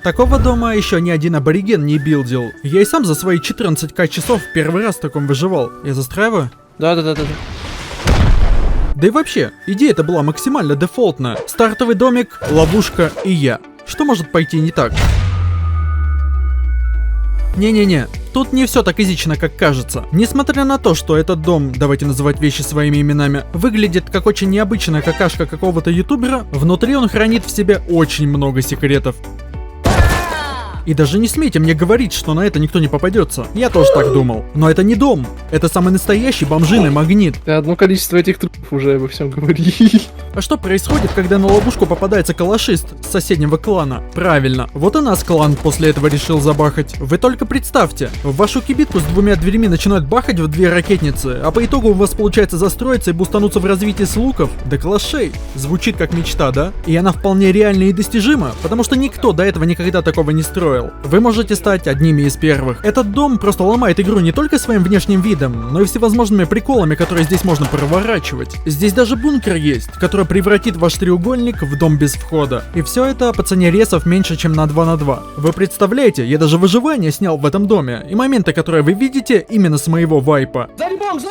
Такого дома еще ни один абориген не билдил. Я и сам за свои 14к часов первый раз в таком выживал. Я застраиваю? Да. Да и вообще, идея-то была максимально дефолтная. Стартовый домик, ловушка и я. Что может пойти не так? Не-не-не, тут не все так изично, как кажется. Несмотря на то, что этот дом, давайте называть вещи своими именами, выглядит как очень необычная какашка какого-то ютубера, внутри он хранит в себе очень много секретов. И даже не смейте мне говорить, что на это никто не попадется. Я тоже так думал. Но это не дом. Это самый настоящий бомжиный магнит. Да, одно количество этих трупов уже обо всем говорили. А что происходит, когда на ловушку попадается калашист с соседнего клана? Правильно, вот и нас клан после этого решил забахать. Вы только представьте, в вашу кибитку с двумя дверями начинают бахать в две ракетницы, а по итогу у вас получается застроиться и бустануться в развитии с луков до калашей. Звучит как мечта, да? И она вполне реальна и достижима, потому что никто до этого никогда такого не строил. Вы можете стать одними из первых. Этот дом просто ломает игру не только своим внешним видом, но и всевозможными приколами, которые здесь можно проворачивать. Здесь даже бункер есть, который превратит ваш треугольник в дом без входа. И все это по цене ресов меньше, чем на 2 на 2. Вы представляете, я даже выживание снял в этом доме, и моменты, которые вы видите, именно с моего вайпа. Заребомж!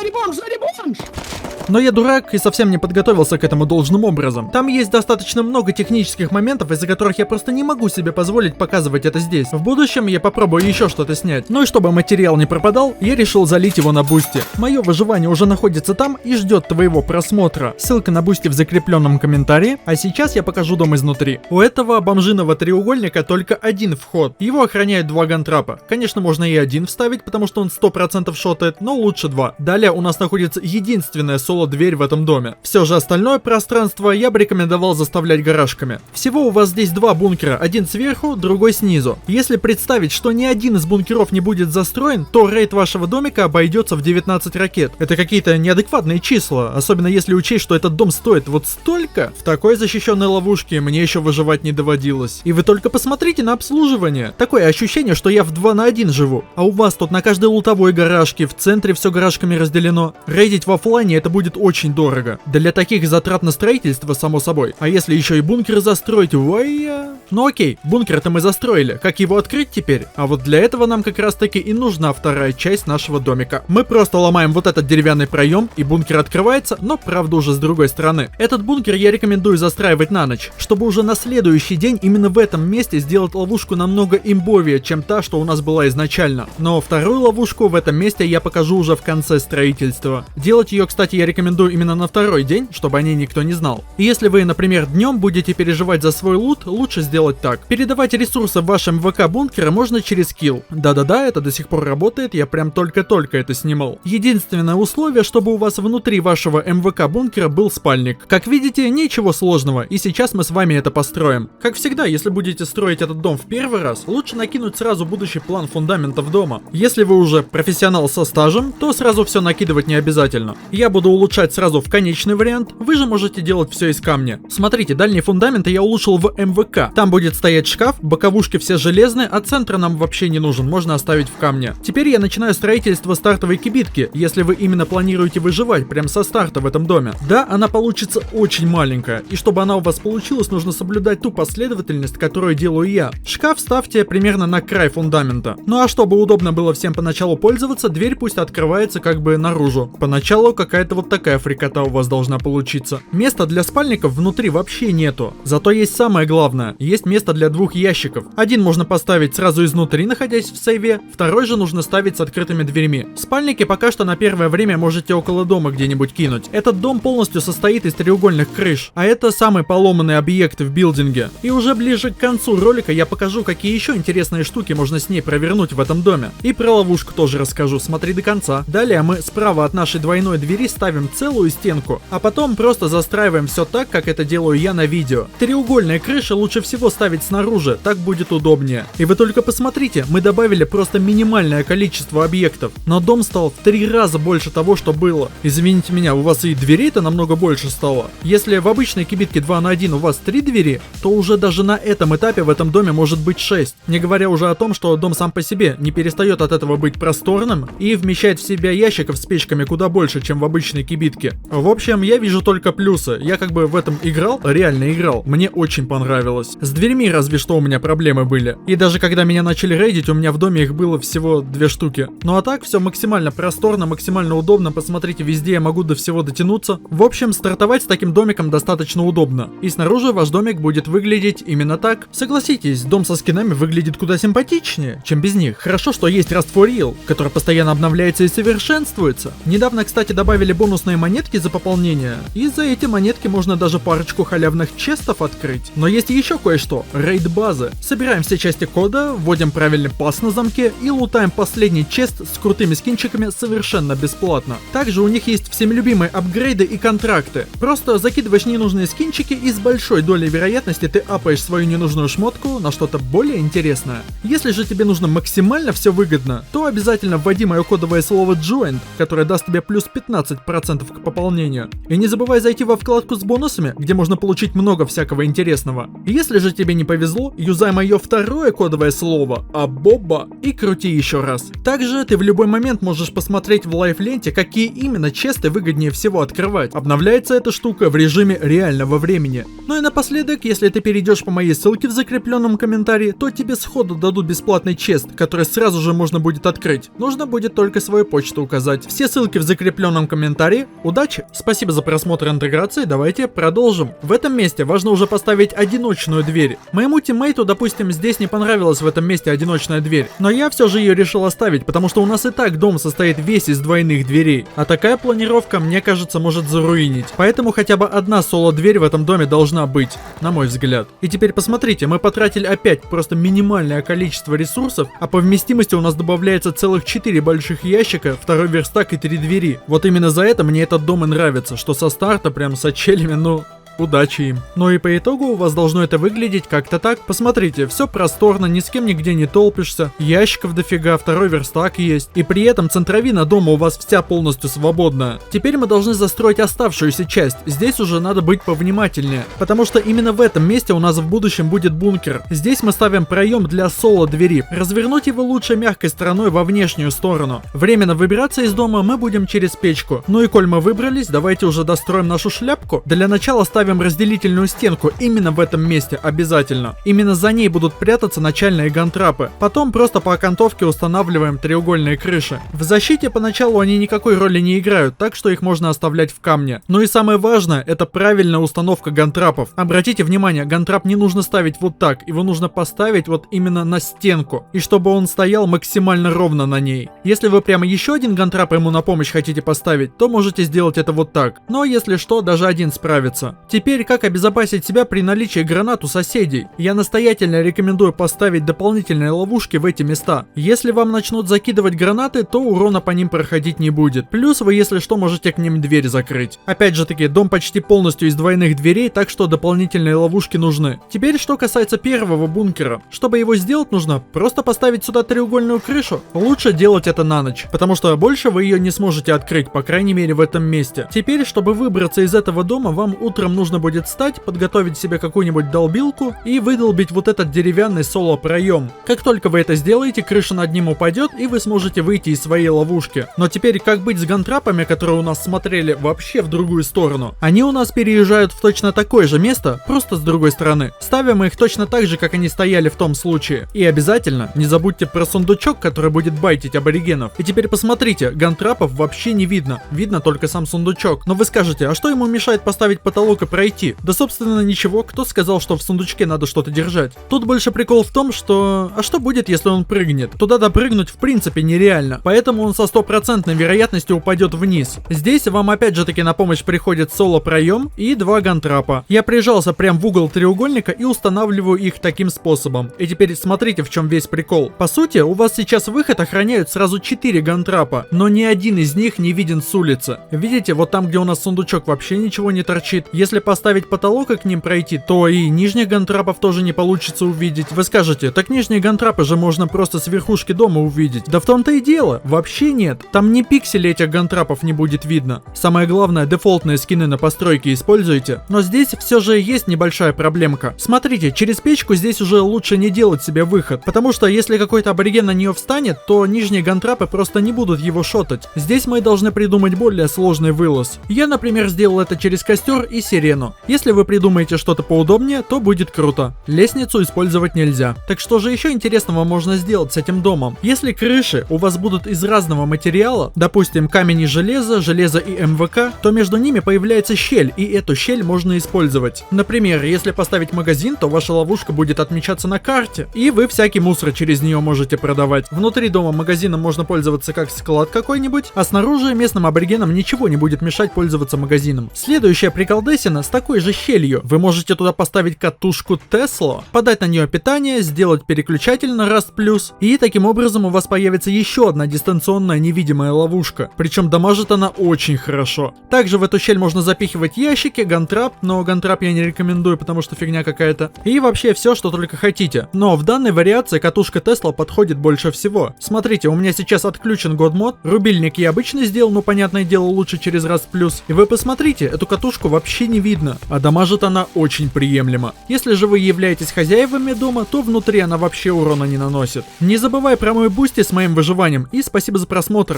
Но я дурак и совсем не подготовился к этому должным образом. Там есть достаточно много технических моментов, из-за которых я просто не могу себе позволить показывать это здесь. В будущем я попробую еще что-то снять. Ну и чтобы материал не пропадал, я решил залить его на бусти. Мое выживание уже находится там и ждет твоего просмотра. Ссылка на бусти в закрепленном комментарии. А сейчас я покажу дом изнутри. У этого бомжиного треугольника только один вход. Его охраняют 2 гантрапа. Конечно, можно и один вставить, потому что он 100% шотает, но лучше 2. Далее у нас находится единственная соло-дверь в этом доме. Все же остальное пространство я бы рекомендовал заставлять гаражками. Всего у вас здесь 2 бункера, один сверху, другой снизу. Если представить, что ни один из бункеров не будет застроен, то рейд вашего домика обойдется в 19 ракет. Это какие-то неадекватные числа, особенно если учесть, что этот дом стоит вот столько. В такой защищенной ловушке мне еще выживать не доводилось. И вы только посмотрите на обслуживание. Такое ощущение, что я в 2 на 1 живу. А у вас тут на каждой лутовой гаражке, в центре все гаражками разделено. Рейдить в оффлайне это будет очень дорого. Для таких затрат на строительство, само собой. А если еще и бункер застроить, Ну окей, бункер-то мы застроили. Как его открыть теперь? А вот для этого нам как раз таки и нужна вторая часть нашего домика. Мы просто ломаем вот этот деревянный проем, и бункер открывается, но правда уже с другой стороны. Этот бункер я рекомендую застраивать на ночь, чтобы уже на следующий день именно в этом месте сделать ловушку намного имбовее, чем та, что у нас была изначально. Но вторую ловушку в этом месте я покажу уже в конце строительства. Делать ее, кстати, я рекомендую именно на второй день, чтобы о ней никто не знал. И если вы, например, днем будете переживать за свой лут, лучше сделать так. Передавать ресурсы в вашем МВК бункера можно через килл. Да-да-да, это до сих пор работает, я прям только-только это снимал. Единственное условие, чтобы у вас внутри вашего МВК бункера был спальник. Как видите, ничего сложного, и сейчас мы с вами это построим. Как всегда, если будете строить этот дом в первый раз, лучше накинуть сразу будущий план фундаментов дома. Если вы уже профессионал со стажем, то сразу все накидывать не обязательно. Я буду улучшать сразу в конечный вариант, вы же можете делать все из камня. Смотрите, дальние фундаменты я улучшил в МВК. Там будет стоять шкаф, боковушки все железные, а центр нам вообще не нужен, можно оставить в камне. Теперь я начинаю строительство стартовой кибитки, если вы именно планируете выживать прям со старта в этом доме. Да, она получится очень маленькая, и чтобы она у вас получилась, нужно соблюдать ту последовательность, которую делаю я. Шкаф ставьте примерно на край фундамента. Ну а чтобы удобно было всем поначалу пользоваться, дверь пусть открывается как бы наружу. Поначалу какая-то вот такая фрикота у вас должна получиться. Места для спальников внутри вообще нету. Зато есть самое главное, есть место для 2 ящиков. Один можно поставить сразу изнутри, находясь в сейве, второй же нужно ставить с открытыми дверьми. Спальники пока что на первое время можете около дома где-нибудь кинуть. Этот дом полностью состоит из треугольных крыш, а это самый поломанный объект в билдинге. И уже ближе к концу ролика я покажу, какие еще интересные штуки можно с ней провернуть в этом доме. И про ловушку тоже расскажу, смотри до конца. Далее мы справа от нашей двойной двери ставим целую стенку, а потом просто застраиваем все так, как это делаю я на видео. Треугольные крыши лучше всего ставить снаружи, так будет удобнее. И вы только посмотрите, мы добавили просто минимальное количество объектов, но дом стал в 3 раза больше того, что было. Извините меня, у вас и дверей-то намного больше стало. Если в обычной кибитке 2 на 1 у вас 3 двери, то уже даже на этом этапе в этом доме может быть 6. Не говоря уже о том, что дом сам по себе не перестает от этого быть просторным и вмещает в себя ящиков с печками куда больше, чем в обычной кибитке. В общем, я вижу только плюсы. Я как бы в этом играл, реально играл. Мне очень понравилось. С дверьми разве что у меня проблемы были. И даже когда меня начали рейдить, у меня в доме их было всего 2 штуки. Ну а так, все максимально просторно, максимально удобно. Посмотрите, везде я могу до всего дотянуться. В общем, стартовать с таким домиком достаточно удобно. И снаружи ваш домик будет выглядеть именно так. Согласитесь, дом со скинами выглядит куда симпатичнее, чем без них. Хорошо, что есть Rust for Real, который постоянно обновляется и совершенствуется. Недавно, кстати, добавили бонусные монетки за пополнение. И за эти монетки можно даже парочку халявных честов открыть. Но есть еще кое-что. Рейд базы. Собираем все части кода, вводим правильный пас на замке и лутаем последний чест с крутыми скинчиками совершенно бесплатно. Также у них есть всеми любимые апгрейды и контракты. Просто закидываешь ненужные скинчики и с большой долей вероятности ты апаешь свою ненужную шмотку на что-то более интересное. Если же тебе нужно максимально все выгодно, то обязательно вводи мое кодовое слово Joint, которое даст тебе плюс 15% к пополнению. И не забывай зайти во вкладку с бонусами, где можно получить много всякого интересного. Если же тебе не повезло, юзай мое второе кодовое слово Абоба и крути еще раз. Также ты в любой момент можешь посмотреть в лайф-ленте, какие именно честы выгоднее всего открывать. Обновляется эта штука в режиме реального времени. Ну и напоследок, если ты перейдешь по моей ссылке в закрепленном комментарии, то тебе сходу дадут бесплатный чест, который сразу же можно будет открыть. Нужно будет только свою почту указать. Все ссылки в закрепленном комментарии. Удачи! Спасибо за просмотр интеграции, давайте продолжим. В этом месте важно уже поставить одиночную дверь. Моему тиммейту, допустим, здесь не понравилась в этом месте одиночная дверь, но я все же ее решил оставить, потому что у нас и так дом состоит весь из двойных дверей, а такая планировка, мне кажется, может заруинить. Поэтому хотя бы одна соло-дверь в этом доме должна быть, на мой взгляд. И теперь посмотрите, мы потратили опять просто минимальное количество ресурсов, а по вместимости у нас добавляется целых 4 больших ящика, 2 верстак и 3 двери. Вот именно за это мне этот дом и нравится, что со старта прям с отчелями, ну... Удачи им. Ну и по итогу у вас должно это выглядеть как-то так. Посмотрите, все просторно, ни с кем нигде не толпишься, ящиков дофига, 2 верстак есть. И при этом центровина дома у вас вся полностью свободная. Теперь мы должны застроить оставшуюся часть. Здесь уже надо быть повнимательнее, потому что именно в этом месте у нас в будущем будет бункер. Здесь мы ставим проем для соло-двери. Развернуть его лучше мягкой стороной во внешнюю сторону. Временно выбираться из дома мы будем через печку. Ну и коль мы выбрались, давайте уже достроим нашу шляпку. Для начала ставим разделительную стенку именно в этом месте обязательно. Именно за ней будут прятаться начальные гантрапы. Потом просто по окантовке устанавливаем треугольные крыши. В защите поначалу они никакой роли не играют, так что их можно оставлять в камне. Ну и самое важное, это правильная установка гантрапов. Обратите внимание, гантрап не нужно ставить вот так, его нужно поставить вот именно на стенку. И чтобы он стоял максимально ровно на ней. Если вы прямо еще один гантрап ему на помощь хотите поставить, то можете сделать это вот так. Но если что, даже один справится. Теперь, как обезопасить себя при наличии гранат у соседей? Я настоятельно рекомендую поставить дополнительные ловушки в эти места. Если вам начнут закидывать гранаты, то урона по ним проходить не будет. Плюс вы, если что, можете к ним дверь закрыть. Опять же таки, дом почти полностью из двойных дверей, так что дополнительные ловушки нужны. Теперь, что касается первого бункера. Чтобы его сделать, нужно просто поставить сюда треугольную крышу. Лучше делать это на ночь, потому что больше вы ее не сможете открыть, по крайней мере в этом месте. Теперь, чтобы выбраться из этого дома, вам утром нужно будет встать, подготовить себе какую-нибудь долбилку и выдолбить вот этот деревянный соло-проем. Как только вы это сделаете, крыша над ним упадет, и вы сможете выйти из своей ловушки. Но теперь, как быть с гантрапами, которые у нас смотрели вообще в другую сторону? Они у нас переезжают в точно такое же место, просто с другой стороны. Ставим их точно так же, как они стояли в том случае. И обязательно не забудьте про сундучок, который будет байтить аборигенов. И теперь посмотрите, гантрапов вообще не видно. Видно только сам сундучок. Но вы скажете, а что ему мешает поставить потолок и пройти? Да собственно ничего, кто сказал, что в сундучке надо что-то держать? Тут больше прикол в том, что... А что будет, если он прыгнет? Туда допрыгнуть в принципе нереально, поэтому он со 100% вероятностью упадет вниз. Здесь вам опять же таки на помощь приходит соло-проем и 2 гантрапа. Я прижался прям в угол треугольника и устанавливаю их таким способом. И теперь смотрите, в чем весь прикол. По сути, у вас сейчас выход охраняют сразу 4 гантрапа, но ни один из них не виден с улицы. Видите, вот там, где у нас сундучок, вообще ничего не торчит. Если поставить потолок и к ним пройти, то и нижних гантрапов тоже не получится увидеть. Вы скажете, так нижние гантрапы же можно просто с верхушки дома увидеть. Да в том-то и дело, вообще нет. Там ни пикселей этих гантрапов не будет видно. Самое главное, дефолтные скины на постройке используйте. Но здесь все же есть небольшая проблемка. Смотрите, через печку здесь уже лучше не делать себе выход, потому что если какой-то абориген на нее встанет, то нижние гантрапы просто не будут его шотать. Здесь мы должны придумать более сложный вылаз. Я, например, сделал это через костер и серию сирену. Если вы придумаете что-то поудобнее, то будет круто. Лестницу использовать нельзя. Так что же еще интересного можно сделать с этим домом? Если крыши у вас будут из разного материала, допустим, камень и железо, железо и МВК, то между ними появляется щель, и эту щель можно использовать. Например, если поставить магазин, то ваша ловушка будет отмечаться на карте, и вы всякий мусор через нее можете продавать. Внутри дома магазином можно пользоваться как склад какой-нибудь, а снаружи местным аборигенам ничего не будет мешать пользоваться магазином. Следующая приколдесина с такой же щелью. Вы можете туда поставить катушку Tesla, подать на нее питание, сделать переключатель на Rust+, и таким образом у вас появится еще одна дистанционная невидимая ловушка. Причем дамажит она очень хорошо. Также в эту щель можно запихивать ящики, гантрап, но гантрап я не рекомендую, потому что фигня какая-то. И вообще все, что только хотите. Но в данной вариации катушка Tesla подходит больше всего. Смотрите, у меня сейчас отключен God Mode, рубильник я обычно сделал, но понятное дело лучше через Rust+. И вы посмотрите, эту катушку вообще не видно, а дамажит она очень приемлемо. Если же вы являетесь хозяевами дома, то внутри она вообще урона не наносит. Не забывай про мой бусти с моим выживанием и спасибо за просмотр.